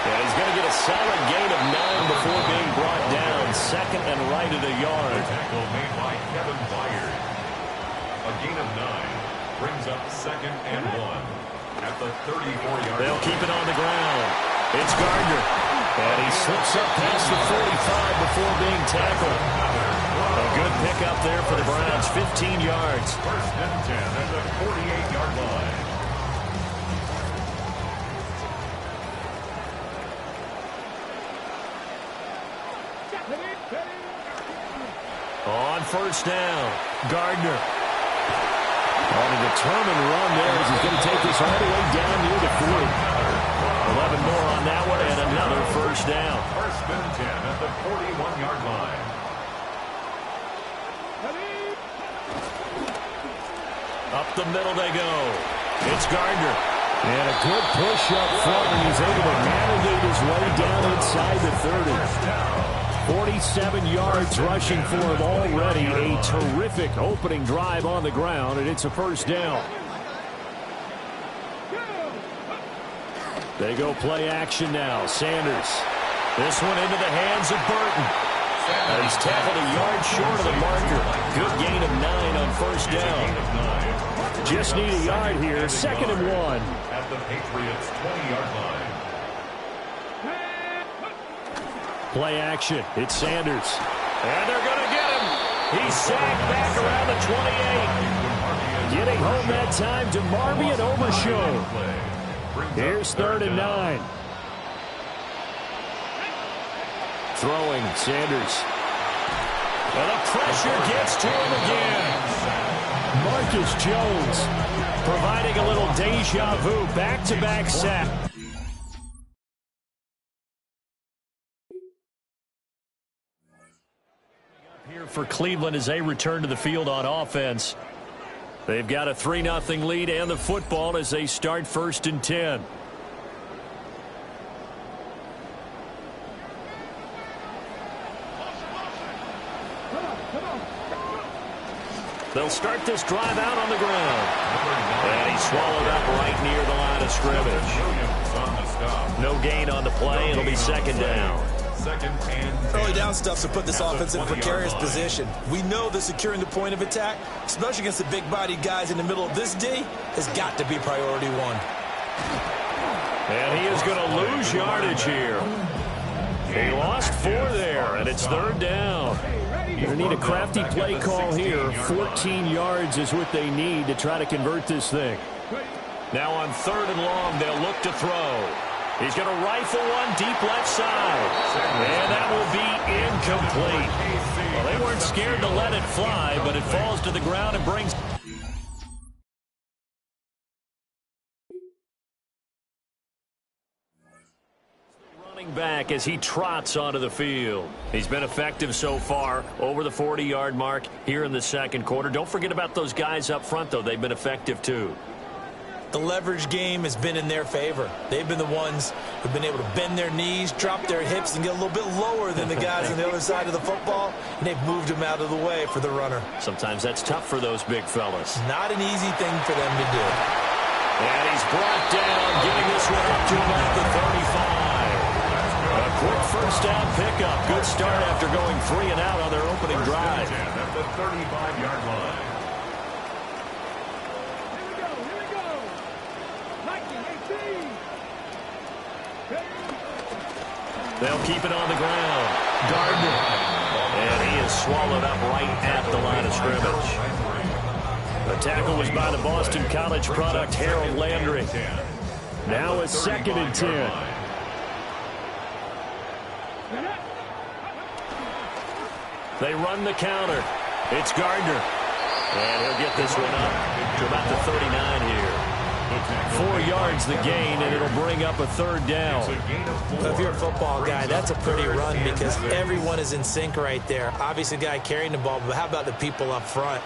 And he's going to get a solid gain of 9 before being brought down. Second and right at a yard. Tackle made by Kevin Byard. A gain of 9 brings up second and 1 at the 34-yard line. They'll keep it on the ground. It's Gardner. And he slips up past the 45 before being tackled. A good pickup there for the Browns. 15 yards. First and 10 at the 48-yard line. On first down, Gardner. On a determined run there as he's going to take this all the way down near the 40. 11 more on that one and another first down. First and 10 at the 41-yard line. Up the middle they go. It's Gardner. And a good push up front, and he's able to navigate his way down inside the 30. 47 yards rushing for him already. A terrific opening drive on the ground, and it's a first down. They go play action now. Sanders. This one into the hands of Burton. And he's tackled a yard short of the marker. Good gain of 9 on first down. Just need a yard here. Second and 1. At the Patriots' 20-yard line. Play action. It's Sanders. And they're going to get him. He's sacked back around the 28. Getting home that time to Marvian Overshown. Here's third and 9. Throwing, Sanders. And the pressure gets to him again. Marcus Jones providing a little deja vu. Back-to-back sack. Here for Cleveland as they return to the field on offense. They've got a 3-0 lead and the football as they start first and 10. They'll start this drive out on the ground. And he's swallowed up right near the line of scrimmage. No gain on the play. It'll be second down. Early down stuff to put this offense in a precarious position. We know that securing the point of attack, especially against the big-bodied guys in the middle of this D, has got to be priority 1. And he is going to lose yardage here. He lost 4 there, and it's third down. Going to need a crafty play call here. 14 yards is what they need to try to convert this thing. Now on third and long, they'll look to throw. He's going to rifle one deep left side. And that will be incomplete. Well, they weren't scared to let it fly, but it falls to the ground and brings... running back as he trots onto the field. He's been effective so far, over the 40-yard mark here in the second quarter. Don't forget about those guys up front, though. They've been effective, too. The leverage game has been in their favor. They've been the ones who've been able to bend their knees, drop their hips, and get a little bit lower than the guys on the other side of the football, and they've moved them out of the way for the runner. Sometimes that's tough for those big fellas. Not an easy thing for them to do. And he's brought down, getting this one up to about the 35. A quick first down pickup. Good start after going 3 and out on their opening drive. At the 35-yard line. They'll keep it on the ground. Gardner. And he is swallowed up right at the line of scrimmage. The tackle was by the Boston College product, Harold Landry. Now it's second and 10. They run the counter. It's Gardner. And he'll get this one up to about the 39 here. 4 yards the gain, and it'll bring up a third down. Well, if you're a football guy, that's a pretty run because everyone is in sync right there. Obviously, the guy carrying the ball, but how about the people up front?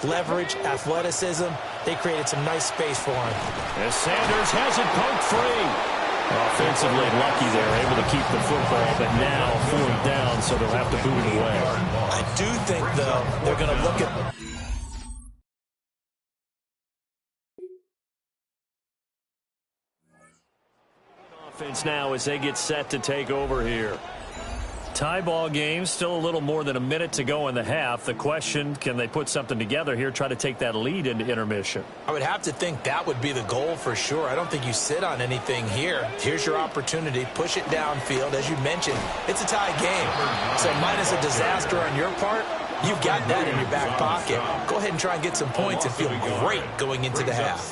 Leverage, athleticism, they created some nice space for him. As Sanders has it poked free. Offensively lucky they're able to keep the football, but now 4th down, so they'll have to boot it away. I do think, though, they're going to look at... Offense now as they get set to take over here. Tie ball game, still a little more than a minute to go in the half. The question, can they put something together here, try to take that lead into intermission? I would have to think that would be the goal for sure. I don't think you sit on anything here. Here's your opportunity. Push it downfield. As you mentioned, it's a tie game. So minus a disaster on your part, you've got that in your back pocket. Go ahead and try and get some points and feel great going into the half.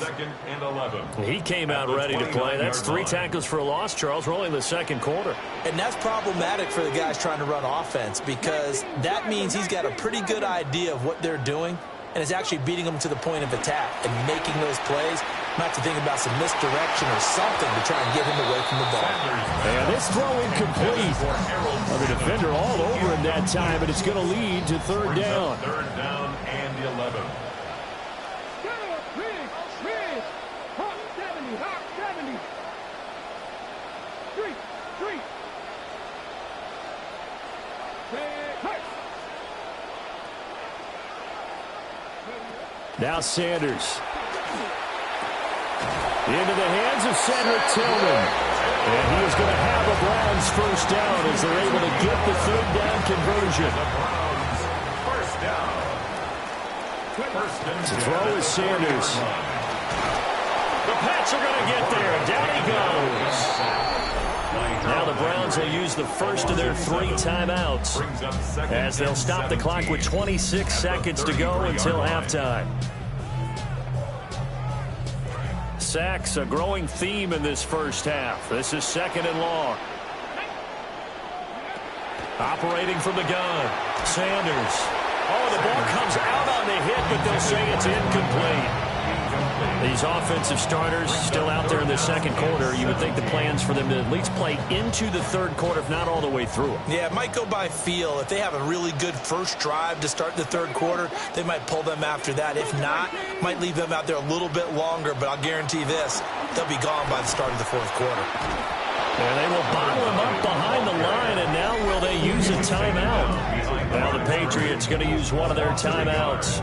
He came out ready to play. That's 3 tackles for a loss, Charles. We're only in the second quarter. And that's problematic for the guys trying to run offense because that means he's got a pretty good idea of what they're doing and is actually beating them to the point of attack and making those plays. Might have to think about some misdirection or something to try and get him away from the ball. And this throw incomplete. Well, the defender all over him that time, but it's going to lead to 3rd down. 3rd down and 11. Hawk 70, Hawk 70. 3. Now Sanders. Into the hands of Cedric Tillman. And he is going to have a Browns 1st down as they're able to get the 3rd down conversion. First To throw is Sanders. The Pats are going to get there. Down he goes. Now the Browns will use the first of their 3 timeouts as they'll stop the clock with 26 seconds to go until halftime. Sacks, a growing theme in this first half. This is 2nd and long. Operating from the gun. Sanders. Oh, the ball comes out on the hit, but they'll say it's incomplete. These offensive starters still out there in the second quarter. You would think the plans for them to at least play into the 3rd quarter, if not all the way through it. Yeah, it might go by feel. If they have a really good first drive to start the 3rd quarter, they might pull them after that. If not, might leave them out there a little bit longer, but I'll guarantee this, they'll be gone by the start of the 4th quarter. And they will bottle him up behind the line, and now will they use a timeout? Now the Patriots going to use one of their timeouts.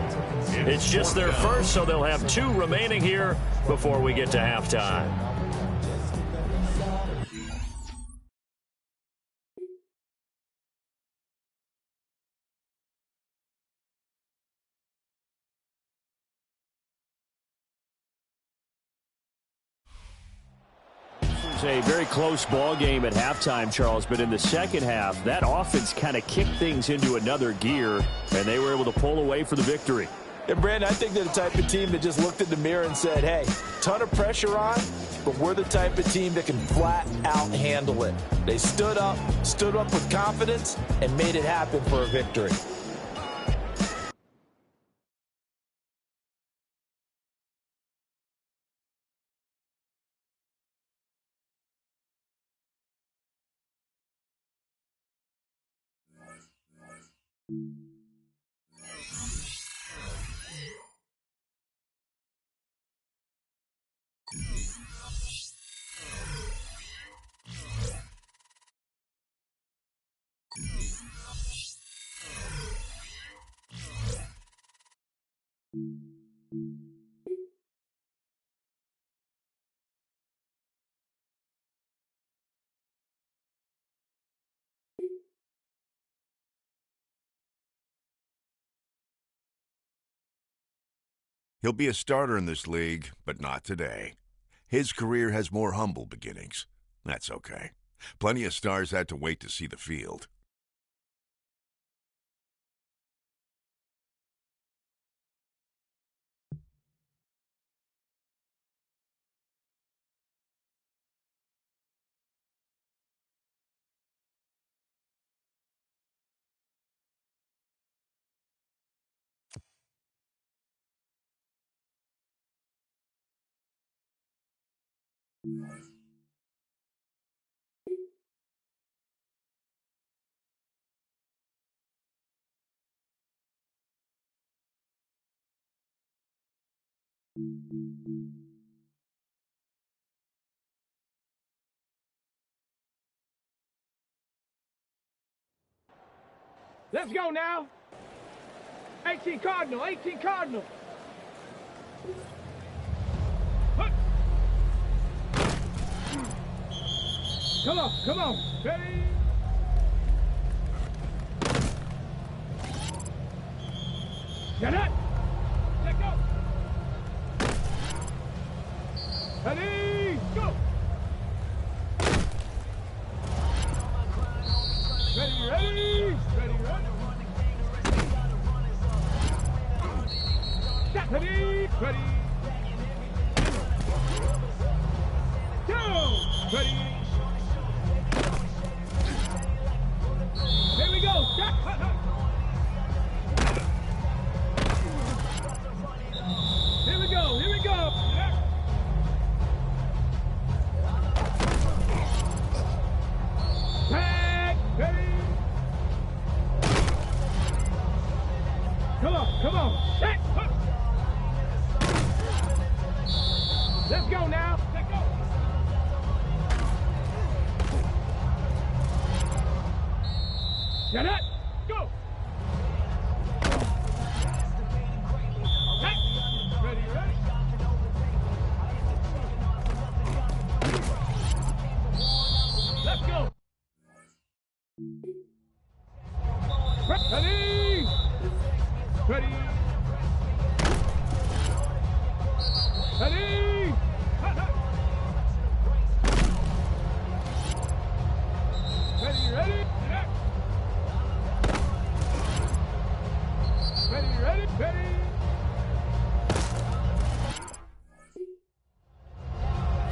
It's just their first, so they'll have 2 remaining here before we get to halftime. A very close ball game at halftime, Charles, but in the second half, that offense kind of kicked things into another gear, and they were able to pull away for the victory. And, Brandon, I think they're the type of team that just looked in the mirror and said, hey, ton of pressure on, but we're the type of team that can flat out handle it. They stood up with confidence, and made it happen for a victory. He'll be a starter in this league, but not today. His career has more humble beginnings. That's okay. Plenty of stars had to wait to see the field. Let's go now. 18 Cardinal, 18 Cardinal. Huh. Come on. Ready? Get it. Let go. Ready, go. Ready. Stop. Ready. Go. Ready. Here we go. Stop. Here we go. Tag. Ready. Come on. Set. Let's go now. Let's go. Set it. Go. Hey. Ready. Let's go. Ready. Ready. Ready.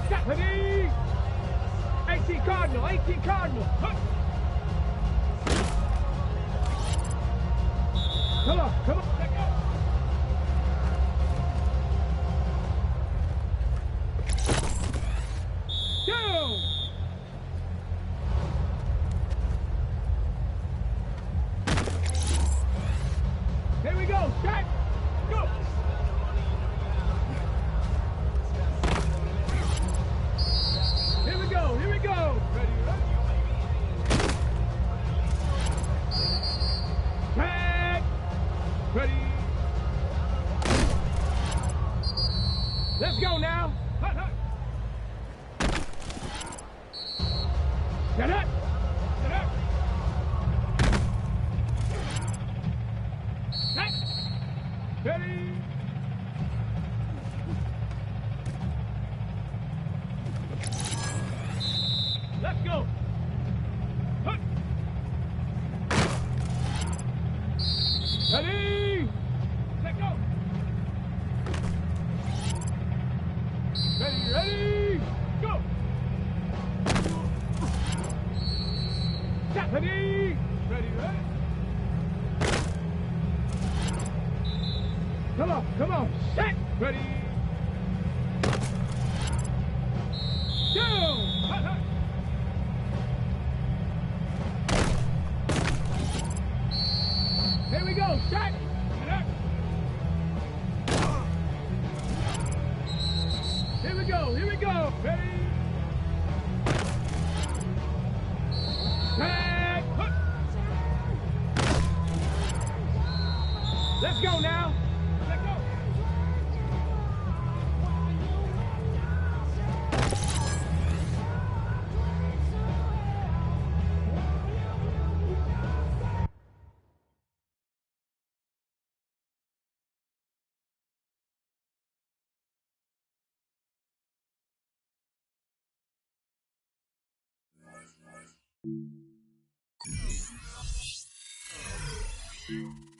Stop. Ready. 18 Cardinal. Huh. Come on. Let go. Go. Here we go. Set. Go. Here we go. Ready. Tag. Ready. Let's go now. Get it. Set. Ready. Let's go. Hut. Ready. Let go. Ready. Go. Stop. Ready. Come on. Set. Ready. Go. Hut. Here we go. Set. Here we go. Ready. Tag. Hut. Let's go now. Let go. Thank you.